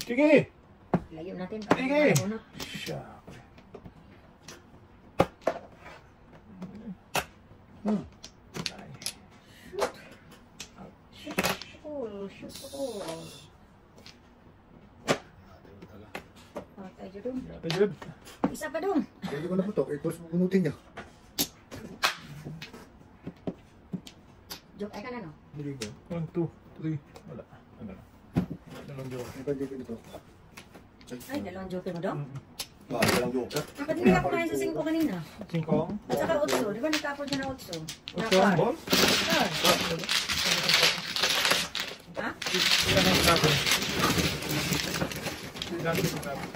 Sige! Layo natin. Sige! Ano? Siya. Hmm. Ay. Shoot ko. Patay dyan dun. Ate Jud. Isa pa dun. Pwede ko na po ito. Ipos mo gunutin niyo. Joke, ay ka na no? Hindi ko. 1, 2, 3. Wala. Ano na. Dalawang joker. May pwede ko dito. Ay, dalawang joker mo dun? Ah, dalawang joker. Ba't hindi ako kain sa 5 kanina? Singkong. At saka 8. Di ba nagtapon siya na 8? Gusto ang ball? Ha? Ilan ang tapon? Ilan ang tapon?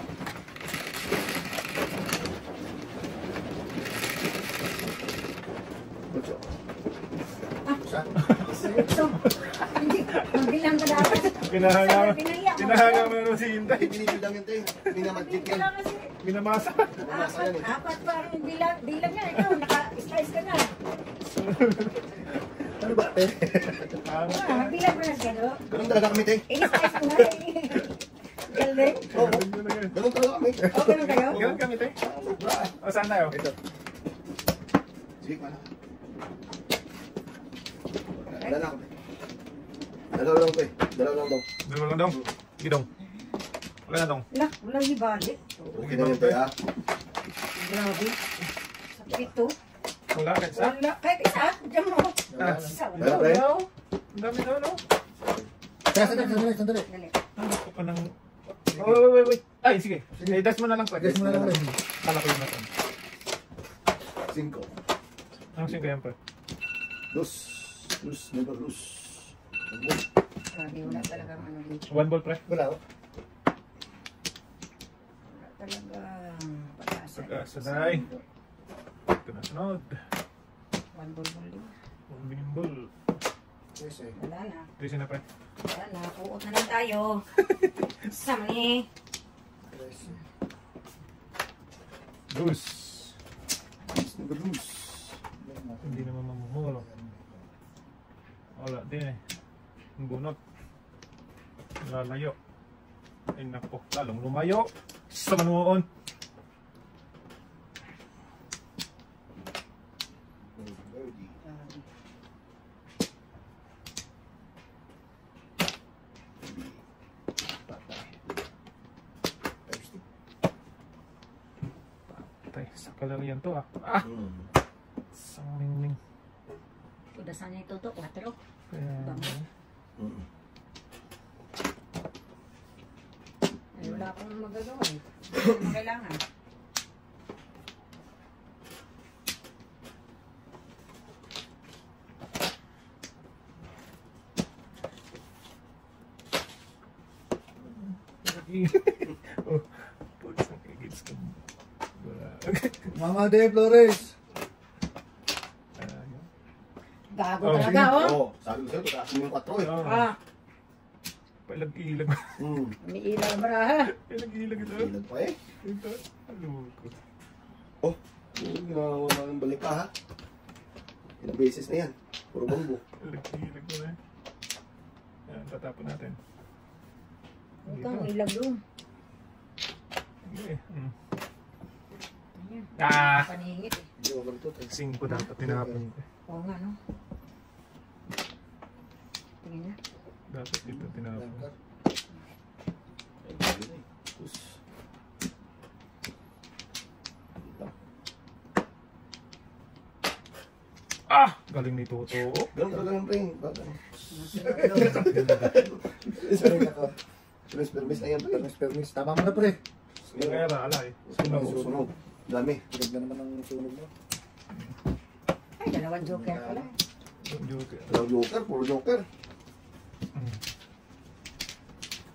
Ocho. Isa. So, hindi. Magbilang ka dapat. Pinahanga mo na si Inday. Ay, binibig lang yun, te. Minamadjik yan. Wala kasi. Minamasa. Namasa yan eh. Apat pa rin bilang niya. Ikaw, naka-slice ka na. Ano ba, te? Magbilang mo na siya, no? Ganun talaga kami, te. I-slice mo na. Galing. Oo, ganun talaga kami. Okay lang kayo? Ganun kami, te. O, saan tayo? Ito. Sige, mana. Dala na ako, te. Dalawa lang, te. Dalawa lang daw. Dalawa lang daw. Gidong. Wala na dong. Wala, walang ibalik. Okay na yun, te, ha? Grabe. Sakit to. Wala. Kahit sa? Wala. Kahit isa, diyan mo. Ah, Isa, Wala, wala. pre. Ang dami daw, no? Sandali. Dali. Hanap ko pa ng... Wait. Ay, sige. Das mo na lang, pre. Guys mo na lang rin. Kala ko yun natin. 5. Ang singko yan, pre. Lose. Lose. Never lose. Grabe, wala talagang ano dito. 1 ball, pre. Wala. Kasanay. Ito na sunod. One ball din. Ang binimbol. Yes, eh. Wala na. Ito na pa. Wala na. Puot na lang tayo. Sama ni. Yes, eh. Goose. Bruce. Hindi naman mamumulo. Wala din eh. Ang bunot. Lalayo. Ay nako, lalong lumayo. Sa manuon. Birdie. Patay, sa kalarian to ah. Ah! Isang mingming. Tudasan niya ito to. 4. Kaya, Ay, wala akong magagawa eh. Hindi mo kailangan. oh, pulis ang kagits ko. Mama de Flores. Gago Oh, talaga oh. Oo, sabi ko sa'yo, tataas mo yung 4 eh. Ah, Palag-ilag. may ilaw baraha. Palag-ilag ito. Ilag pa eh. Ito. Aloko. Oh, yung ginawa namin balik ka ha. Ilang beses na yan. Puro bambu. Palag-ilag mo na eh. Yan, tatapon natin. Huwag kang ilag doon. Okay. Ayan. Ah! Paningit eh. Hindi ko ganito. 5 dapat tinapon. Oo nga no. Tingin na. Dapat dito tinapon. Ah! Galing ni Toto. Ganun talaga ng pring. Bakit? Permis na yan. Permis. Tama mo na, pre. Yung era, alay. Sunog. Dami. Tulog na naman ang sunog mo. Ay, 2 joker pala. Yung joker. Dalawang joker. Puro joker.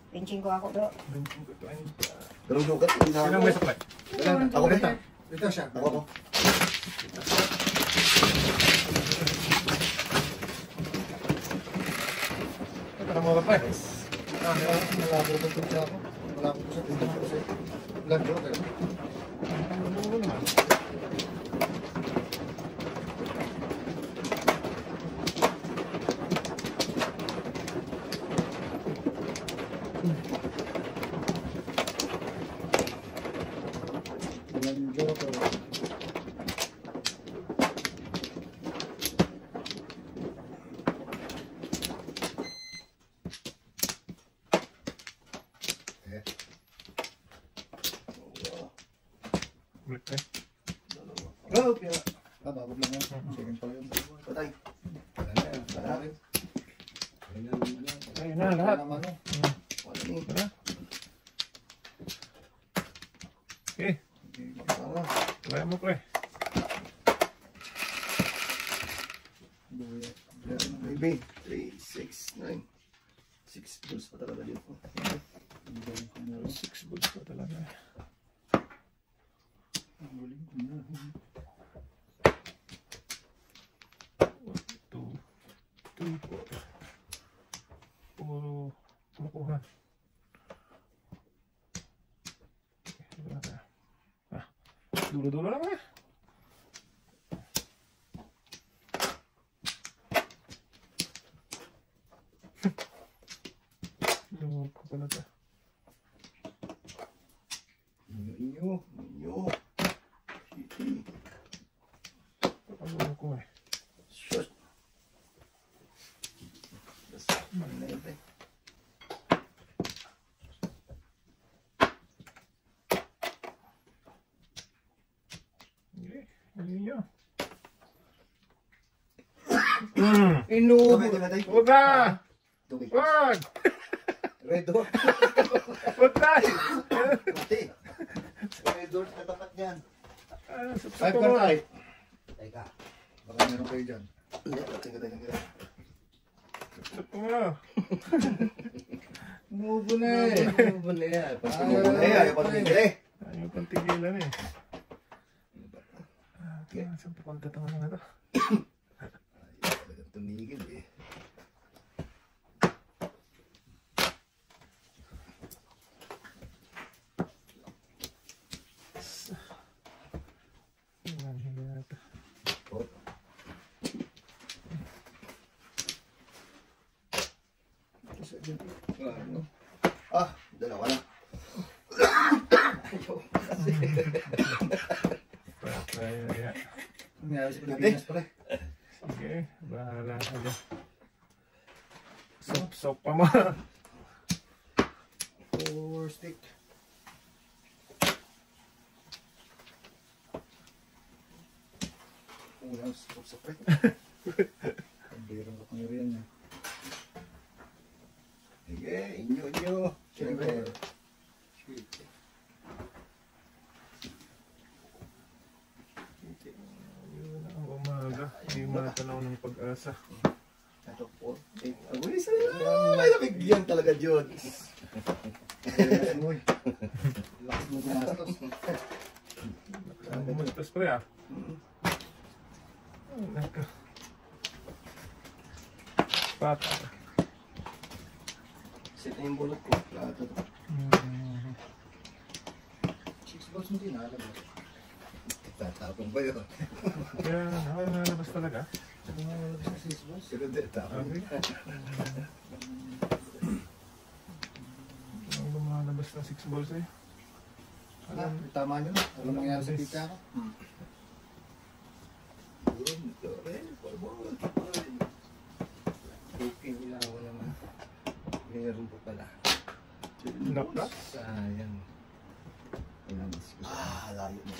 Pinching ko ako do. Dalawang joker. Sinang may supply? Ako rin. Ito siya. Ako. Ito na mga pa. Malabo ko ito siya ako. Malabo ko sa tingin ko siya. Vlog ko kayo. Ulit eh. Go, Pia. Bago lang yan. Second pa yun. Patay. Patay. Ayun na lahat. Naman, no? Wala ni. Tara. Okay. Tama. Kaya mo pre. Maybe. 3, 6, 9. 6 bulls pa talaga dito. 6 bulls pa talaga. 2, 3, 4. Puro makuha. Ah, dulo-dulo naman eh. Lumot ko pala ito. Inyo. Ano ko eh. Shot. Manete. Hindi nyo. Inubo. Huwag ka! Tubig. Huwag! Red door. Huwag tayo! Mati. Red door sa tapat niyan. Five ka tayo. Teka. Baka meron kayo dyan. Hindi, teka. Sapo mo. Nubo na eh. Inubo na yan. Ayaw pa tumigil eh. Ayaw pang tigilan eh. Saan papunta ito nga ito? Ay, talagang tumigil eh. Hindi na ito. Oh. Ano? Ah, dalawa na. Ayaw kasi. Patay na yan. Nangyari sa Pilipinas pala. Sige, bahala ka dyan. Sop pa mo. 4 stick. Ulang sapit. Ang birang kapangyarihan niya. Sige, inyo. Siyempre. Yun ang umaga. Hindi matanaw ng pag-asa. Ito po. Agoy sa'yo. Ay, nabigyan talaga, John. Uy. Lakas mo gumastos. Ang bumastos pre ah. Ay, naka. Pata. Set na yung bulot ko. Plato. 6 balls hindi na alam mo. Tatapon ba yun? Kaya nakalabas talaga. Lumalabas na 6 balls. Pero hindi, tapon. Okay. Ang lumalabas na 6 balls eh. Ah, tama nyo na. Ano nangyari sa pika ko? Yun, tore. Palbol. Okay, ilaw naman. Meron po pala. Naka? Sayang. Layo mo.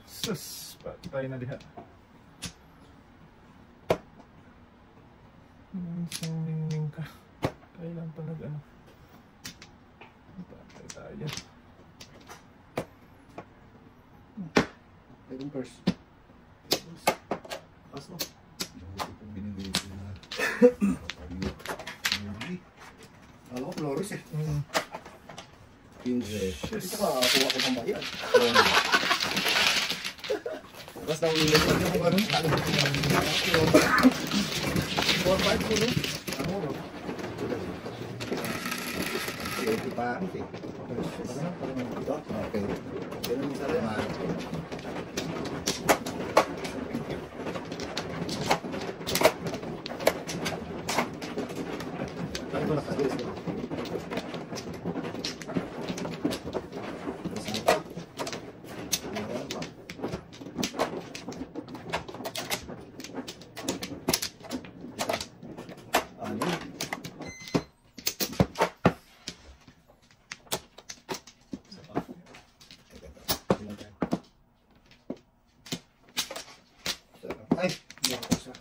Sus, patay na diha. Isang ningning ka. Kailan pa nag-ano? Patay tayo. Pwedeng first. Kaso, buti pong binigay ko na. Alam ko, Flores eh. 15. Dito ka, kuha ko pang bayan. Basta ang ulit ko yung ano, 4-5 ko rin. Ano ro? ito pa. Ito? Okay. Ganun sa rin. Ano ba nakalis ko? Ay, hindi ako sa.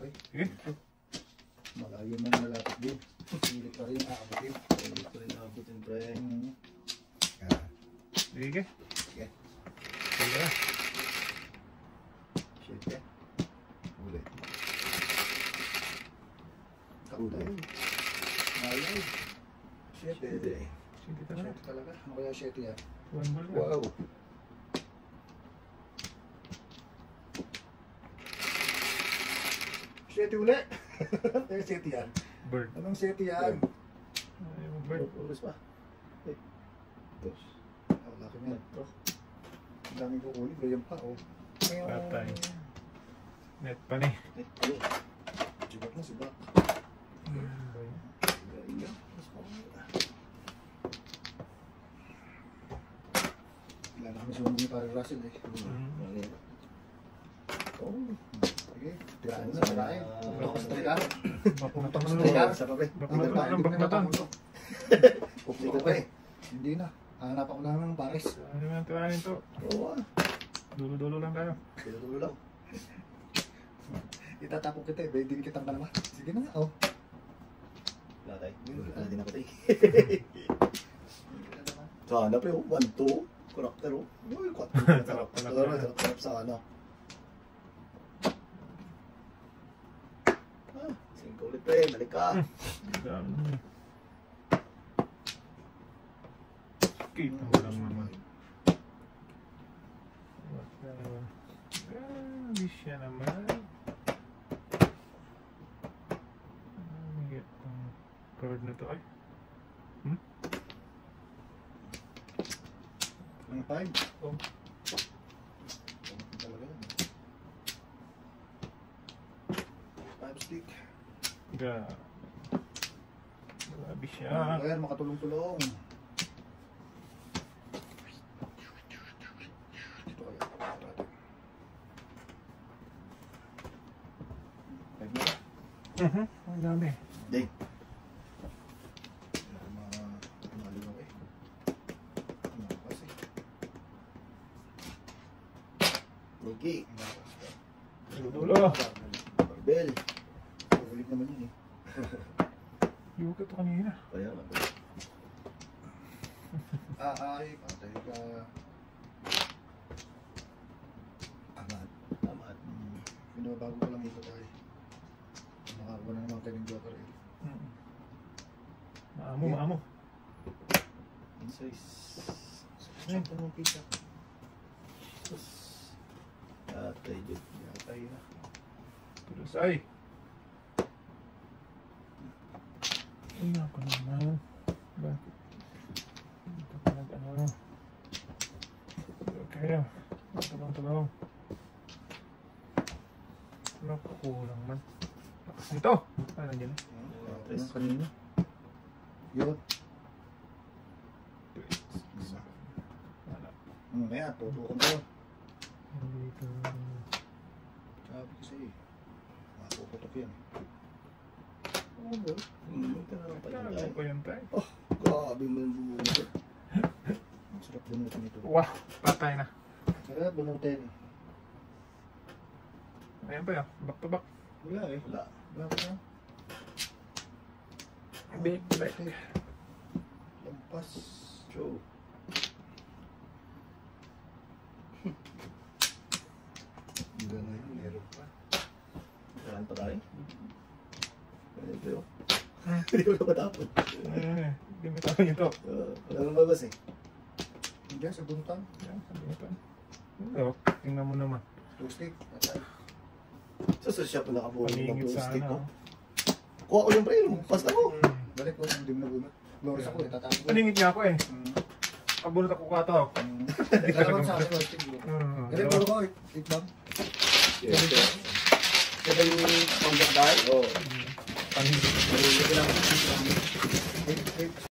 Ay, Sige. malayo man malapit din. Hindi pa rin aabutin. Hindi ko rin nakabutin, pre. Sige. Sige. Sige na. Shit, eh. Uli. Kapatay. Malayo. Shit, Shit. eh. Sige talaga. Shit talaga. Ano kaya shit yan? 1 ball na. Wow. Shit uli. Ano shit yan? Bird. Anong shit yan? Ay, bird. Ulis pa. Dos. Ang laki niyan. Ang daming kukunin. Ganyan pa, oh. Patay. Net pa ni. Sibak na, sibak. Wala na kami sumunod ni Pare Russell eh. Sige, tiraan na, tiraan. Pumunta sa trikar. Pumunta sa trikar. Sa pape. Bakmatan. Pupunta pa eh. Hindi na. Hanap ako namin ng pares. Ano naman tirahin to? Oo ah. Dulo-dulo lang tayo. Dulo lang. Itatapok kita eh. Hindi kitang kalama. Sige na nga, oh. Wala tayo. Wala din ako tayo. Sana pa yung 1-2. Karakter oh. Uy, 4. Sarap sana. Ah, 5 ulit pre. Balik ka. Dami. Kita mo lang naman. Hindi siya naman. Itong card na to ay. Ang 5. Oh. Talaga yan. 5 stick. Grabe siya. Ayan, makatulong-tulong. Ito kaya. Five na. Ang dami. Day. Maligaw eh. Ano kasi? Nikki. Dulo. Barbell. Balik naman yun eh. Yung ka to kanina. Kaya nga. Ay, patay ka. Amat. Tama. Binabago ko lang ito tayo. Nakakuha na naman tayo ng joker eh. Maamo, maamo. Size. Saan po mong pizza? Atay, Jud. Yatay na. Tulos ay. Ay, ako naman. Bakit? Ito pa nag-ano. Okay. Tulong. Nakukulang man. Lakas nito. Ah, nandiyan na. Ano kanina? Yun. Wala. Kaya, tutukan ko. Dito. Sabi kasi, mapuputok yan. Ito na lang pala Kailangan tayo. ko yan tayo. Grabe mo yung buo. Ang sarap bunutin ito. Wow, patay na. Sarap bunutin. Ayan pa yan. Back to back. Wala eh. Wala. Wala ko na. Big back. Lampas. Show. Hanggang ngayon, meron pa. Saan pa tayo? Ito yun. Hindi ko na matapon. Hindi mo tayo ito. Wala nang babas eh. Diyan sa bunutan. Yan, sabi ito. Ito, tingnan mo naman. 2 stick. Atay. Sa shop na nakabuo ng Paningit plastic sana. ko. Kuha ko yung pre, lumpas na ko. Balik ko, hindi mo na bunot. Loris ako eh, tatapos ko. Paningit niya ako eh. Pabunot ako kato. Hindi ka naman sa akin, oh, stick mo. Hindi, puro ko, tikbang. Kaya yung pambak tayo? Oo. Paningit. Paningit lang. Wait, wait.